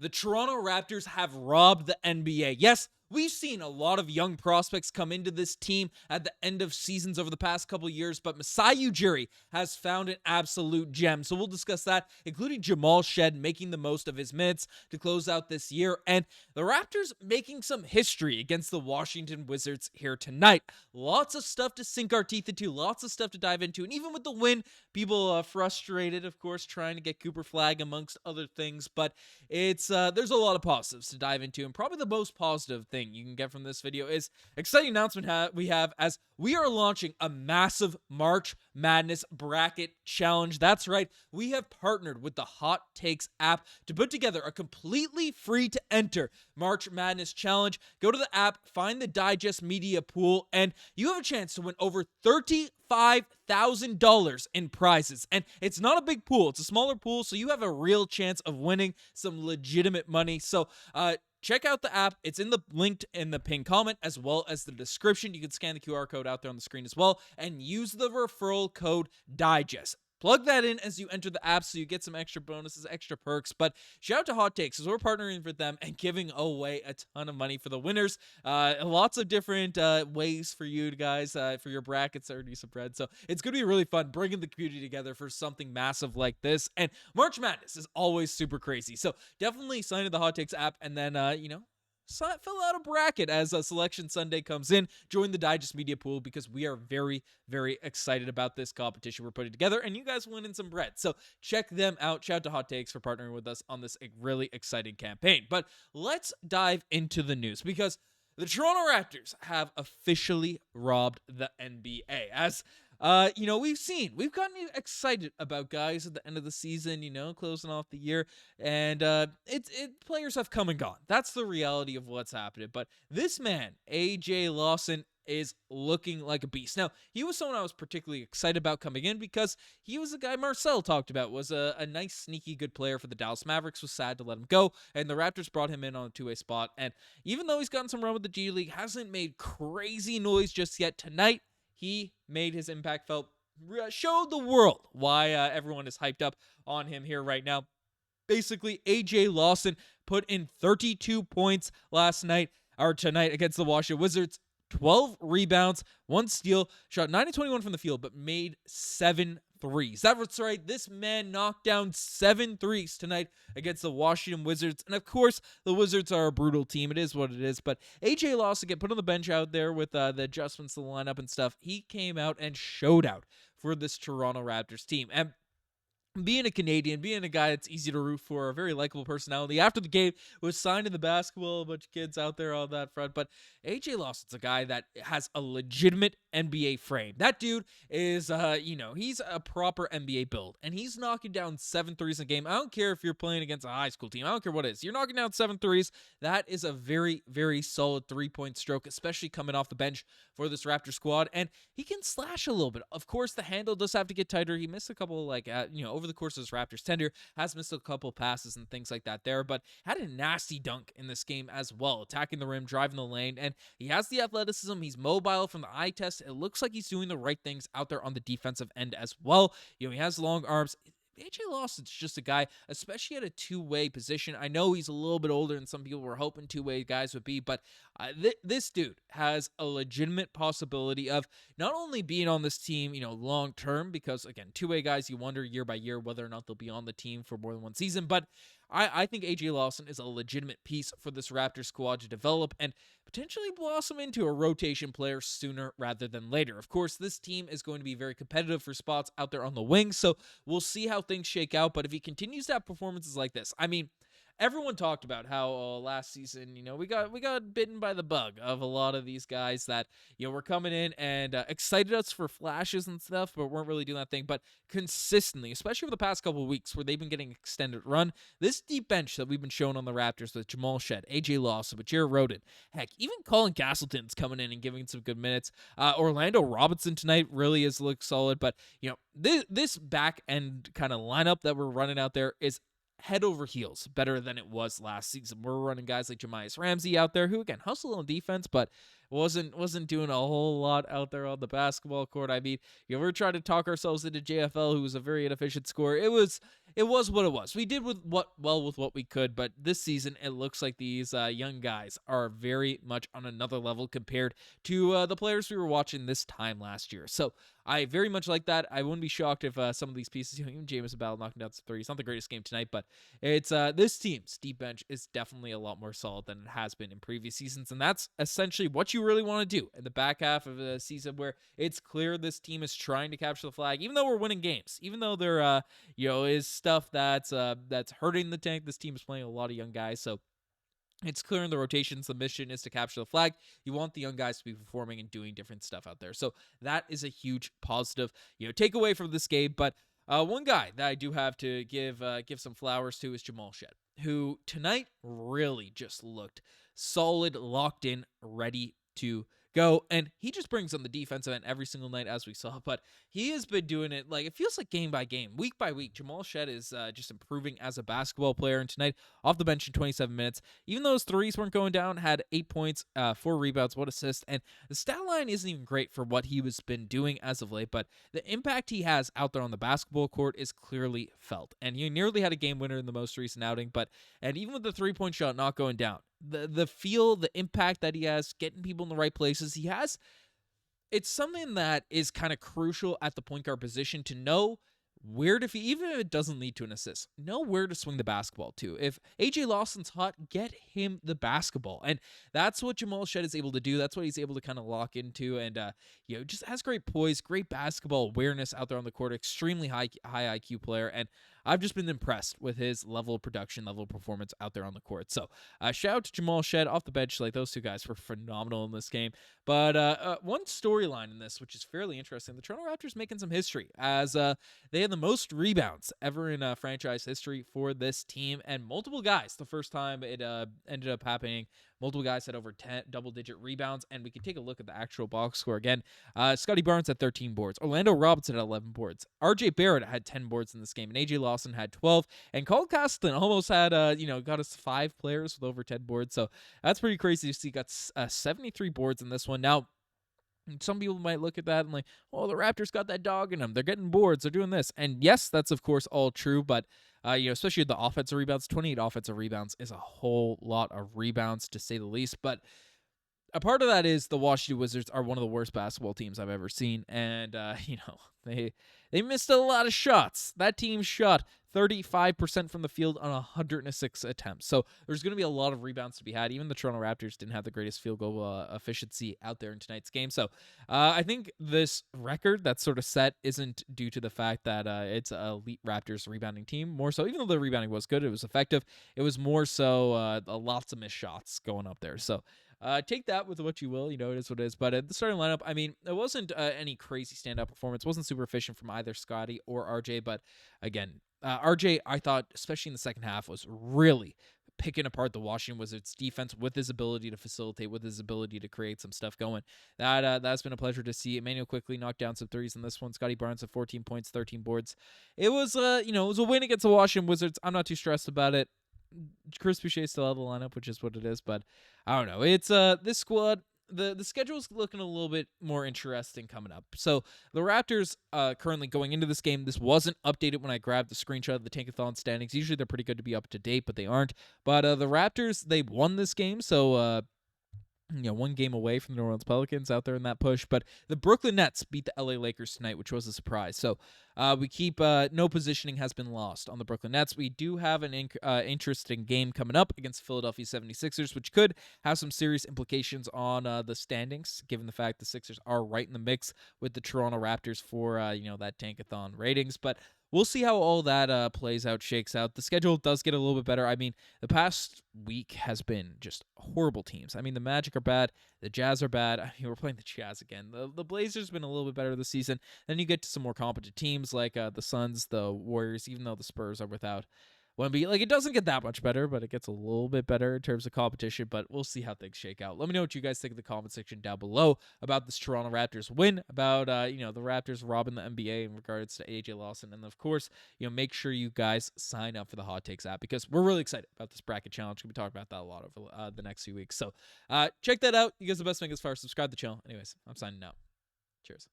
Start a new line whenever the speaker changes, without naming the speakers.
The Toronto Raptors have robbed the NBA. Yes, we've seen a lot of young prospects come into this team at the end of seasons over the past couple years, but Masai Ujiri has found an absolute gem. So we'll discuss that, including Jamal Shead making the most of his minutes to close out this year, and the Raptors making some history against the Washington Wizards here tonight. Lots of stuff to sink our teeth into, lots of stuff to dive into, and even with the win, people frustrated, of course, trying to get Cooper Flag amongst other things, but it's there's a lot of positives to dive into, and probably the most positive thing you can get from this video is exciting announcement we have as we are launching a massive March Madness bracket challenge. That's right, we have partnered with the Hot Takes app to put together a completely free to enter March Madness challenge. Go to the app, find the Digest Media pool, and you have a chance to win over $35,000 in prizes. And it's not a big pool, it's a smaller pool, so you have a real chance of winning some legitimate money. So check out the app. It's linked in the pinned comment as well as the description. You can scan the QR code out there on the screen as well and use the referral code DIGEST. Plug that in as you enter the app so you get some extra bonuses, extra perks. But shout out to Hot Takes because we're partnering with them and giving away a ton of money for the winners. Lots of different ways for you guys, for your brackets to earn some bread. So it's going to be really fun bringing the community together for something massive like this. And March Madness is always super crazy. So definitely sign to the Hot Takes app and then, fill out a bracket as Selection Sunday comes in. Join the Digest Media pool because we are very, very excited about this competition we're putting together, and you guys winning some bread. So check them out. Shout out to Hot Takes for partnering with us on this really exciting campaign. But let's dive into the news because the Toronto Raptors have officially robbed the NBA. As we've gotten excited about guys at the end of the season, closing off the year, and players have come and gone. That's the reality of what's happening. But this man, AJ Lawson, is looking like a beast. Now, he was someone I was particularly excited about coming in because he was the guy Marcel talked about, was a nice, sneaky, good player for the Dallas Mavericks, was sad to let him go, and the Raptors brought him in on a two-way spot, and even though he's gotten some run with the G League, hasn't made crazy noise just yet. Tonight, he made his impact felt, showed the world why everyone is hyped up on him here right now. Basically, AJ Lawson put in 32 points tonight against the Washington Wizards, 12 rebounds, 1 steal, shot 9-21 from the field, but made 7 threes. That's right, this man knocked down 7 threes tonight against the Washington Wizards. And of course, the Wizards are a brutal team. It is what it is. But AJ Lawson get put on the bench out there with the adjustments to the lineup and stuff. He came out and showed out for this Toronto Raptors team. And being a Canadian, being a guy that's easy to root for, a very likable personality. After the game, was signed in the basketball, a bunch of kids out there on that front. But AJ Lawson's a guy that has a legitimate NBA frame. That dude is, he's a proper NBA build. And he's knocking down 7 threes in a game. I don't care if you're playing against a high school team. I don't care what it is. You're knocking down 7 threes. That is a very, very solid three-point stroke, especially coming off the bench for this Raptor squad. And he can slash a little bit. Of course, the handle does have to get tighter. He missed a couple, over the course of his Raptors tenure, has missed a couple passes and things like that there, but had a nasty dunk in this game as well, attacking the rim, driving the lane, and he has the athleticism. He's mobile from the eye test. It looks like he's doing the right things out there on the defensive end as well. He has long arms. AJ Lawson's just a guy, especially at a two-way position. I know he's a little bit older than some people were hoping two-way guys would be, but this dude has a legitimate possibility of not only being on this team, long-term, because, again, two-way guys, you wonder year by year whether or not they'll be on the team for more than one season, but I think AJ Lawson is a legitimate piece for this Raptors squad to develop and potentially blossom into a rotation player sooner rather than later. Of course, this team is going to be very competitive for spots out there on the wing, so we'll see how things shake out, but if he continues to have performances like this, everyone talked about how last season, we got bitten by the bug of a lot of these guys that, were coming in and excited us for flashes and stuff, but weren't really doing that thing. But consistently, especially over the past couple of weeks where they've been getting extended run, this deep bench that we've been showing on the Raptors with Jamal Shead, AJ Lawson, with Jared Rhoden, heck, even Colin Castleton's coming in and giving some good minutes. Orlando Robinson tonight really has looked solid, but, this back end kind of lineup that we're running out there is head over heels better than it was last season. We're running guys like Jamias Ramsey out there who, again, hustle on defense, but wasn't doing a whole lot out there on the basketball court. We're trying to talk ourselves into JFL, who was a very inefficient scorer. It was it was what it was. We did with what we could, but this season it looks like these young guys are very much on another level compared to the players we were watching this time last year. So I very much like that. I wouldn't be shocked if some of these pieces, even Jameson Battle knocking down some threes, not the greatest game tonight, but it's this team's deep bench is definitely a lot more solid than it has been in previous seasons, and that's essentially what you really want to do in the back half of the season, where it's clear this team is trying to capture the flag, even though we're winning games, even though there is stuff that's hurting the tank. This team is playing a lot of young guys, so it's clear in the rotations the mission is to capture the flag. You want the young guys to be performing and doing different stuff out there. So that is a huge positive, takeaway from this game. But one guy that I do have to give some flowers to is Jamal Shead, who tonight really just looked solid, locked in, ready to go. And he just brings on the defensive end every single night, as we saw. But he has been doing it, like, it feels like game by game, week by week. Jamal Shead is just improving as a basketball player. And tonight, off the bench in 27 minutes, even though his threes weren't going down, had 8 points, 4 rebounds, 1 assist. And the stat line isn't even great for what he was been doing as of late, but the impact he has out there on the basketball court is clearly felt. And he nearly had a game winner in the most recent outing, and even with the 3-point shot not going down, the feel, the impact that he has, getting people in the right places, it's something that is kind of crucial at the point guard position, to know where to, even if it doesn't lead to an assist, know where to swing the basketball to. If AJ Lawson's hot, get him the basketball. And that's what Jamal Shead is able to do. That's what he's able to kind of lock into. And, just has great poise, great basketball awareness out there on the court, extremely high IQ player. And I've just been impressed with his level of production, level of performance out there on the court. So shout out to Jamal Shead off the bench. Like, those two guys were phenomenal in this game. But one storyline in this, which is fairly interesting, the Toronto Raptors making some history, as they had the most rebounds ever in franchise history for this team, and multiple guys, the first time it ended up happening, multiple guys had over 10 double-digit rebounds. And we can take a look at the actual box score again. Scottie Barnes had 13 boards. Orlando Robinson had 11 boards. RJ Barrett had 10 boards in this game, and AJ Lawson had 12. And Cole Castleton almost had, got us 5 players with over 10 boards. So that's pretty crazy to see. Got 73 boards in this one. Now, some people might look at that and like, oh, the Raptors got that dog in them. They're getting boards. They're doing this. And yes, that's of course all true. But, especially the offensive rebounds, 28 offensive rebounds is a whole lot of rebounds, to say the least. But a part of that is the Washington Wizards are one of the worst basketball teams I've ever seen. And, they missed a lot of shots. That team shot 35% from the field on 106 attempts. So there's going to be a lot of rebounds to be had. Even the Toronto Raptors didn't have the greatest field goal efficiency out there in tonight's game. So I think this record that's sort of set isn't due to the fact that it's an elite Raptors rebounding team. More so, even though the rebounding was good, it was effective, it was more so lots of missed shots going up there. So take that with what you will. It is what it is. But at the starting lineup, I mean, it wasn't any crazy standout performance. It wasn't super efficient from either Scottie or RJ. But again, RJ, I thought, especially in the second half, was really picking apart the Washington Wizards defense with his ability to facilitate, with his ability to create some stuff going. That's been a pleasure to see. Immanuel Quickley knocked down some threes in this one. Scottie Barnes had 14 points, 13 boards. It was it was a win against the Washington Wizards. I'm not too stressed about it. Chris Boucher still out of the lineup, which is what it is, but I don't know. It's this squad, the schedule's looking a little bit more interesting coming up. So the Raptors currently going into this game, this wasn't updated when I grabbed the screenshot of the Tankathon standings. Usually they're pretty good to be up to date, but they aren't. But the Raptors, they won this game, so one game away from the New Orleans Pelicans out there in that push. But the Brooklyn Nets beat the LA Lakers tonight, which was a surprise. So we keep no positioning has been lost on the Brooklyn Nets. We do have an interesting game coming up against Philadelphia 76ers, which could have some serious implications on the standings, given the fact the Sixers are right in the mix with the Toronto Raptors for that Tankathon ratings. But we'll see how all that plays out, shakes out. The schedule does get a little bit better. I mean, the past week has been just horrible teams. I mean, the Magic are bad. The Jazz are bad. I mean, we're playing the Jazz again. The Blazers have been a little bit better this season. Then you get to some more competent teams like the Suns, the Warriors, even though the Spurs are without Wemby. Like, it doesn't get that much better, but it gets a little bit better in terms of competition. But we'll see how things shake out. Let me know what you guys think in the comment section down below about this Toronto Raptors win, about the Raptors robbing the NBA in regards to AJ Lawson, and of course, make sure you guys sign up for the Hot Takes app, because we're really excited about this bracket challenge. We'll be talking about that a lot over the next few weeks. So check that out. You guys are the best thing as far as subscribe to the channel. Anyways, I'm signing out. Cheers.